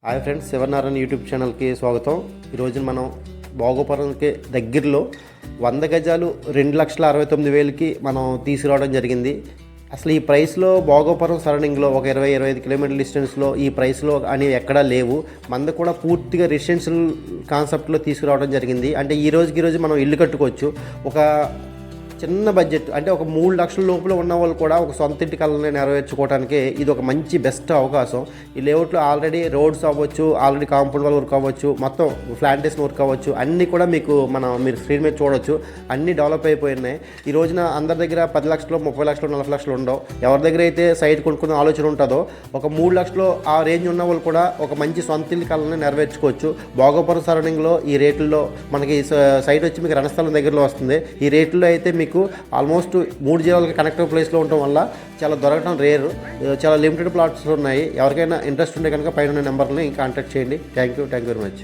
Hi friends, Sivanarayana YouTube ఛానల్కి స్వాగతం. ఈరోజు మనం భోగపురంకి దగ్గరలో 100 గజాలు 2,69,000కి మనం తీసుకురావడం జరిగింది. అసలు ఈ ప్రైస్లో భోగపురం సరౌండింగ్లో ఒక 20-25 కిలోమీటర్ల డిస్టెన్స్లో ఈ ప్రైస్లో అనేవి ఎక్కడా లేవు. మంది కూడా పూర్తిగా రెసిడెన్షియల్ కాన్సెప్ట్లో తీసుకురావడం జరిగింది. అంటే ఈ రోజుకి మనం ఇల్లు కట్టుకోవచ్చు. ఒక చిన్న బడ్జెట్ అంటే ఒక 3 లక్షల లోపల ఉన్న వాళ్ళు కూడా ఒక సొంత ఇంటి కళని నెరవేర్చుకోవడానికి ఇది ఒక మంచి బెస్ట్ అవకాశం. ఈ లేఅవుట్లో ఆల్రెడీ రోడ్స్ అవ్వచ్చు, ఆల్రెడీ కాంపౌండ్ వాల్ వర్క్ అవ్వచ్చు, మొత్తం ప్లాంటేషన్ వర్క్ అవ్వచ్చు, అన్నీ కూడా మీరు స్క్రీన్ మీద చూడవచ్చు. అన్నీ డెవలప్ అయిపోయినాయి. ఈ రోజున అందరి దగ్గర 10 లక్షలు, 30 లక్షలు, 40 లక్షలు ఉండవు. ఎవరి దగ్గర అయితే సైట్ కొనుక్కునే ఆలోచన ఉంటుందో ఒక 3 లక్షలు ఆ రేంజ్ ఉన్న వాళ్ళు కూడా ఒక మంచి సొంత ఇంటి కళని నెరవేర్చుకోవచ్చు. భోగపురం సరౌండింగ్లో ఈ రేట్లలో మనకి సైట్ వచ్చి మీకు రణస్థలం దగ్గరలో వస్తుంది. ఈ రేట్లో అయితే మీకు ఆల్మోస్ట్ 3 జిల్లాలకి కనెక్టివ్ ప్లేస్లో ఉండటం వల్ల చాలా దొరకడం రేరు. చాలా లిమిటెడ్ ప్లాట్స్ ఉన్నాయి. ఎవరికైనా ఇంట్రెస్ట్ ఉంటే కనుక పైన నెంబర్ని కాంటాక్ట్ చేయండి. Thank you very much.